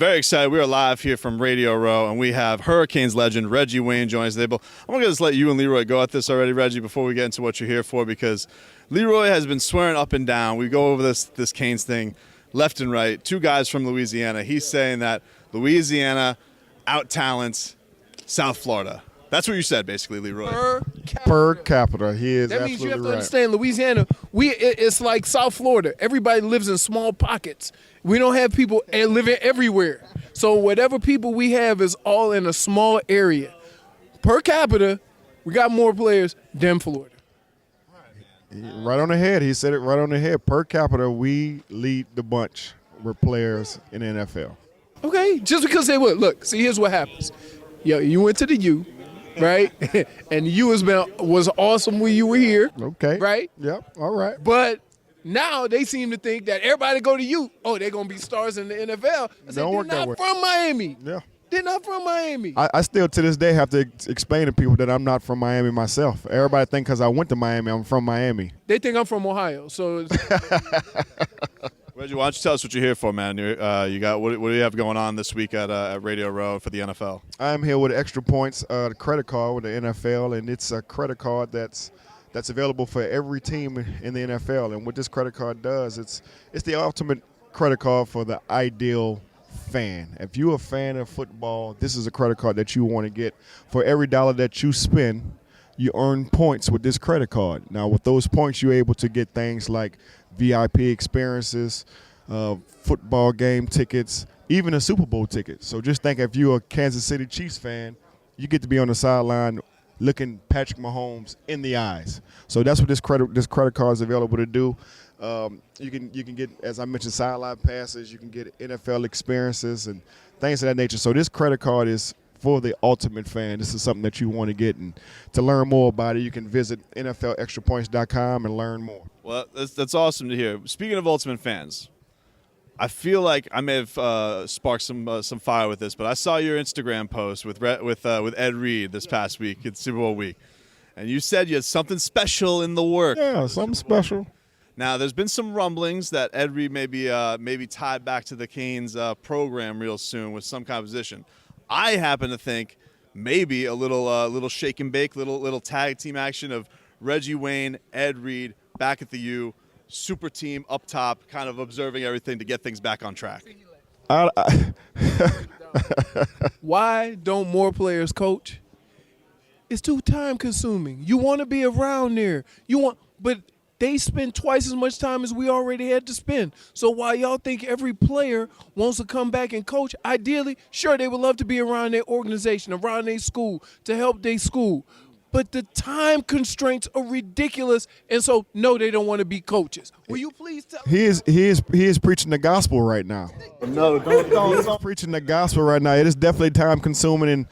Very excited. We are live here from Radio Row, and we have Hurricanes legend Reggie Wayne joining us today. But I'm going to just let you and Leroy go at this already, Reggie, before we get into what you're here for, because Leroy has been swearing up and down. We go over this Canes thing left and right. Two guys from Louisiana. He's saying that Louisiana out-talents South Florida. That's what you said, basically, Leroy. Per capita. He is that absolutely means you have to right. understand, Louisiana, it's like South Florida. Everybody lives in small pockets. We don't have people living everywhere. So whatever people we have is all in a small area. Per capita, we got more players than Florida. Right on the head. He said it right on the head. Per capita, we lead the bunch with players in the NFL. Okay, just because they would. Look, see, here's what happens. Yo, you went to the U, right? And the U was awesome when you were here. Okay. Right? Yep. All right. But now they seem to think that everybody go to U, oh, they're going to be stars in the NFL. I said, Don't they're work that not way. from Miami. Yeah. They're not from Miami. I still to this day have to explain to people that I'm not from Miami myself. Everybody think because I went to Miami, I'm from Miami. They think I'm from Ohio. So Reggie, why don't you tell us what you're here for, man? You got what do you have going on this week at Radio Row for the NFL? I'm here with Extra Points, the credit card with the NFL, and it's a credit card that's available for every team in the NFL. And what this credit card does, it's the ultimate credit card for the ideal fan. If you're a fan of football, this is a credit card that you want to get. For every dollar that you spend, you earn points with this credit card. Now, with those points, you're able to get things like VIP experiences, football game tickets, even a Super Bowl ticket. So just think, if you're a Kansas City Chiefs fan, you get to be on the sideline looking Patrick Mahomes in the eyes. So that's what this credit card is available to do. You can get, as I mentioned, sideline passes. You can get NFL experiences and things of that nature. So this credit card is for the ultimate fan. This is something that you want to get, and to learn more about it, you can visit NFLExtraPoints.com and learn more. Well, that's awesome to hear. Speaking of ultimate fans, I feel like I may have sparked some fire with this, but I saw your Instagram post with Ed Reed this past week. It's Super Bowl week, and you said you had something special in the works. Yeah, something special. Now, there's been some rumblings that Ed Reed may be tied back to the Canes program real soon with some composition. I happen to think maybe a little shake and bake, little tag team action of Reggie Wayne, Ed Reed back at the U, super team up top, kind of observing everything to get things back on track. why don't more players coach? It's too time consuming. You want to be around there. But they spend twice as much time as we already had to spend. So while y'all think every player wants to come back and coach, ideally, sure, they would love to be around their organization, around their school, to help their school. But the time constraints are ridiculous, and so, no, they don't want to be coaches. Will you please tell me? He is preaching the gospel right now. No, don't. He's preaching the gospel right now. It is definitely time consuming, and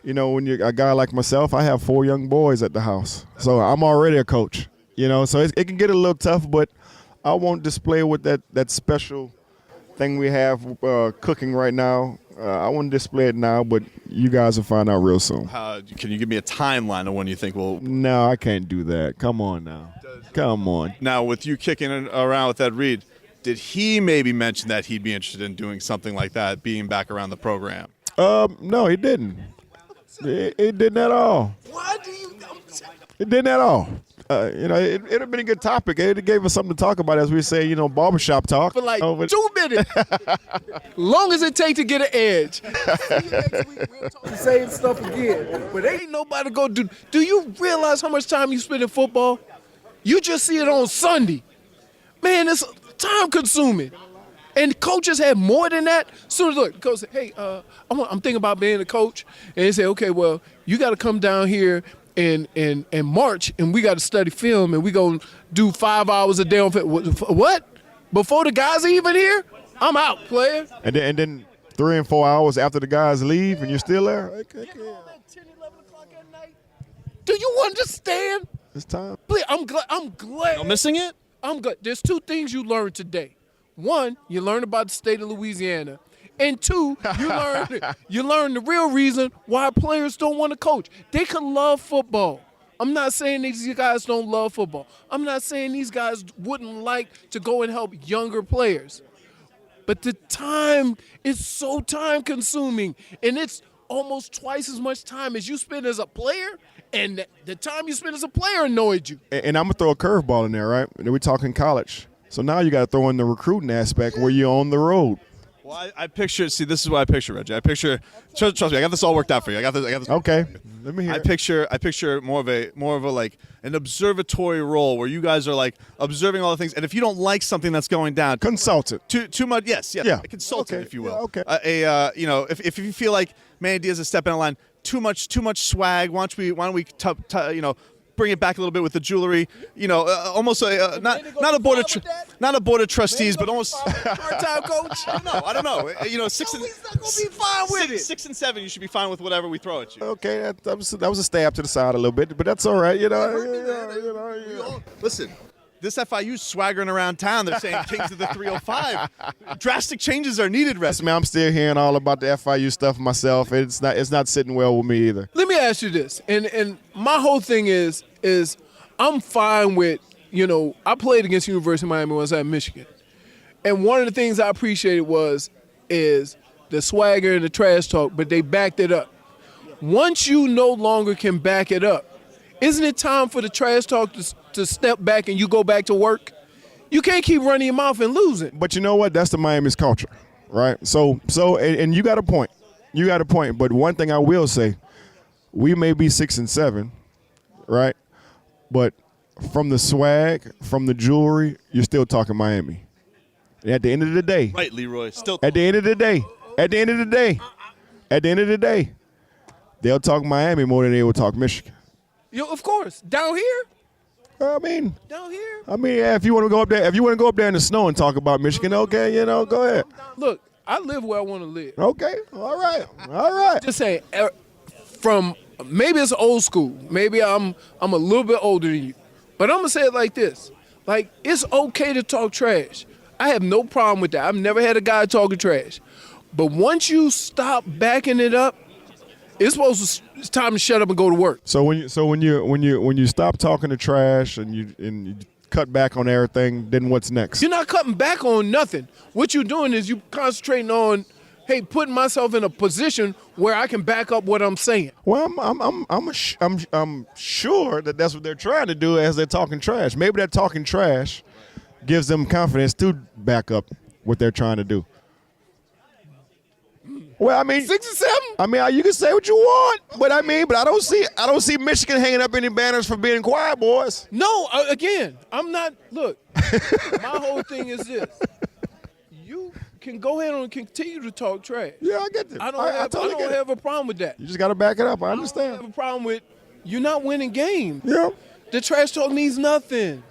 when you're a guy like myself, I have 4 young boys at the house, so I'm already a coach. So it can get a little tough, but I won't display with that special thing we have cooking right now. I won't display it now, but you guys will find out real soon. Can you give me a timeline of when you think we'll? No, I can't do that. Come on now. Come on. Now, with you kicking around with Ed Reed, did he maybe mention that he'd be interested in doing something like that, being back around the program? No, he didn't. He didn't at all. Why do you? It didn't at all. It'd have been a good topic. It gave us something to talk about, as we say, barbershop talk. For like 2 minutes. Long as it takes to get an edge. See you next week. We'll talk the same stuff again. But ain't nobody go do. Do you realize how much time you spend in football? You just see it on Sunday. Man, it's time consuming. And coaches have more than that. So look, coach say, hey, I'm thinking about being a coach. And they say, okay, well, you got to come down here in March, and we got to study film, and we going to do 5 hours a day on film. What? Before the guys are even here? I'm out, player. And then 3 and 4 hours after the guys leave, and you're still there? Okay. 10, 11 o'clock at night? Do you understand? It's time. Please, I'm glad. No missing it? I'm good. There's 2 things you learned today. 1, you learn about the state of Louisiana. And 2, you learn the real reason why players don't want to coach. They could love football. I'm not saying these guys don't love football. I'm not saying these guys wouldn't like to go and help younger players. but the time is so time consuming, and it's almost twice as much time as you spend as a player, and the time you spend as a player annoyed you. And I'm going to throw a curveball in there, right? And we're talking college. So now you got to throw in the recruiting aspect where you're on the road. Well, I picture. See, this is what I picture, Reggie. I picture. Trust me, I got this all worked out for you. I got this. Okay, let me hear. I picture more of a like an observatory role where you guys are like observing all the things. And if you don't like something that's going down, Consultant. Too much. Yes, Yeah. a consultant, Okay. if you will. Yeah, okay. If you feel like Manny Diaz is stepping in line, too much swag. Why don't we bring it back a little bit with the jewelry, almost not a board of trustees, but almost Part-time coach. I don't know. He's not gonna be fine with it. 6 and 7, you should be fine with whatever we throw at you. Okay, that was a stab to the side a little bit, but that's all right. Listen, this FIU's swaggering around town. They're saying Kings of the 305. Drastic changes are needed, Yes, man, I'm still hearing all about the FIU stuff myself. It's not sitting well with me either. Let me ask you this, and my whole thing is I'm fine with, I played against University of Miami when I was at Michigan, and one of the things I appreciated is the swagger and the trash talk, but they backed it up. Once you no longer can back it up, isn't it time for the trash talk to step back and you go back to work? You can't keep running your mouth and losing. But you know what? That's the Miami's culture, right? So, and you got a point. You got a point. But one thing I will say, we may be 6 and 7, right? But from the swag, from the jewelry, you're still talking Miami. And at the end of the day, Right, Leroy. Still. at the end of the day, they'll talk Miami more than they will talk Michigan. Of course, down here. I mean, Yeah, if you want to go up there in the snow and talk about Michigan, okay, go ahead. Look, I live where I want to live. Okay, all right. Just saying, from maybe it's old school. Maybe I'm a little bit older than you, but I'm gonna say it like this: like, it's okay to talk trash. I have no problem with that. I've never had a guy talking trash, but once you stop backing it up, it's time to shut up and go to work. So when you stop talking the trash and you cut back on everything, then what's next? You're not cutting back on nothing. What you're doing is you concentrating on, hey, putting myself in a position where I can back up what I'm saying. Well, I'm sure that that's what they're trying to do as they're talking trash. Maybe that talking trash gives them confidence to back up what they're trying to do. Well, I mean, 6 and 7. I mean, you can say what you want, but I don't see Michigan hanging up any banners for being quiet, boys. No, again, I'm not. Look, my whole thing is this: you can go ahead and continue to talk trash. Yeah, I get that. I don't have a problem with that. You just got to back it up. I I don't understand. have a problem with you're not winning games. Yeah. The trash talk means nothing.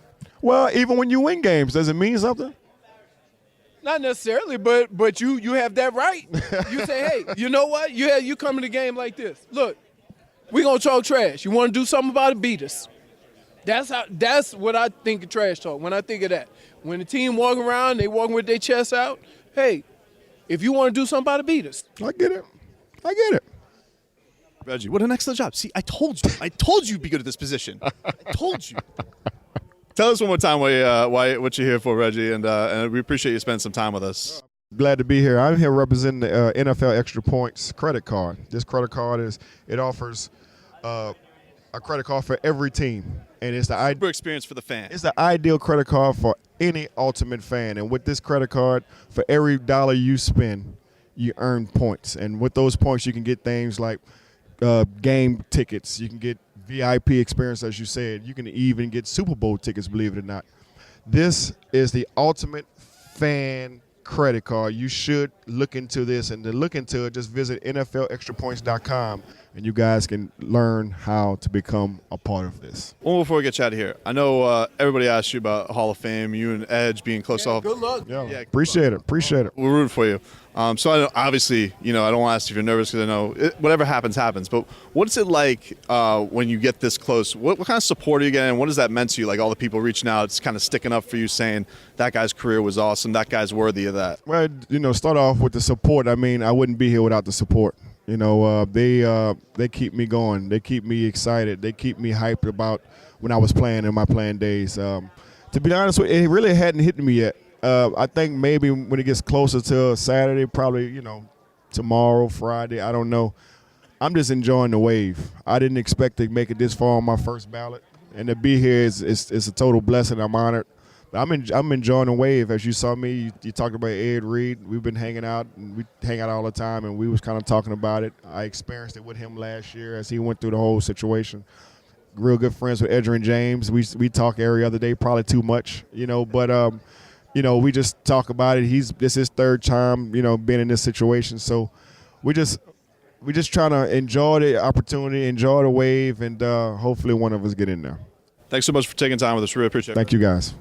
Well, even when you win games, does it mean something? Not necessarily, but you have that right. You say, hey, you know what? You come in the game like this. Look, we're gonna talk trash. You want to do something about it? Beat us. That's what I think of trash talk. When I think of that, when the team walking around, they walking with their chests out. Hey, if you want to do something about it, beat us. I get it. Reggie, what an excellent job. See, I told you'd be good at this position. I told you. Tell us one more time what you're here for, Reggie, and we appreciate you spending some time with us. Glad to be here. I'm here representing the NFL Extra Points credit card. This credit card offers a credit card for every team, and it's the Super experience for the fan. It's the ideal credit card for any ultimate fan. And with this credit card, for every dollar you spend, you earn points, and with those points, you can get things like game tickets. You can get VIP experience, as you said. You can even get Super Bowl tickets, believe it or not. This is the ultimate fan credit card. You should look into this, and to look into it, just visit NFLExtraPoints.com, and you guys can learn how to become a part of this. Well, before we get you out of here, I know everybody asked you about Hall of Fame, you and Edge being close to Hall of Fame. Good luck. Yeah, appreciate it. We're rooting for you. So obviously, I don't want to ask if you're nervous because I know whatever happens. But what's it like when you get this close? What kind of support are you getting? What has that meant to you? Like all the people reaching out, it's kind of sticking up for you, saying that guy's career was awesome, that guy's worthy of that. Well, start off with the support. I mean, I wouldn't be here without the support. They keep me going. They keep me excited. They keep me hyped about when I was playing in my playing days. To be honest with you, it really hadn't hit me yet. I think maybe when it gets closer to Saturday, probably, tomorrow, Friday, I don't know. I'm just enjoying the wave. I didn't expect to make it this far on my first ballot, and to be here is a total blessing. I'm honored. I'm enjoying the wave. As you saw me, you talked about Ed Reed. We've been hanging out, and we hang out all the time, and we was kind of talking about it. I experienced it with him last year as he went through the whole situation. Real good friends with Edgerrin James. We talk every other day, probably too much, but we just talk about it. This is his third time, being in this situation. So we just trying to enjoy the opportunity, enjoy the wave, and hopefully one of us get in there. Thanks so much for taking time with us. Really appreciate it. Thank you, guys.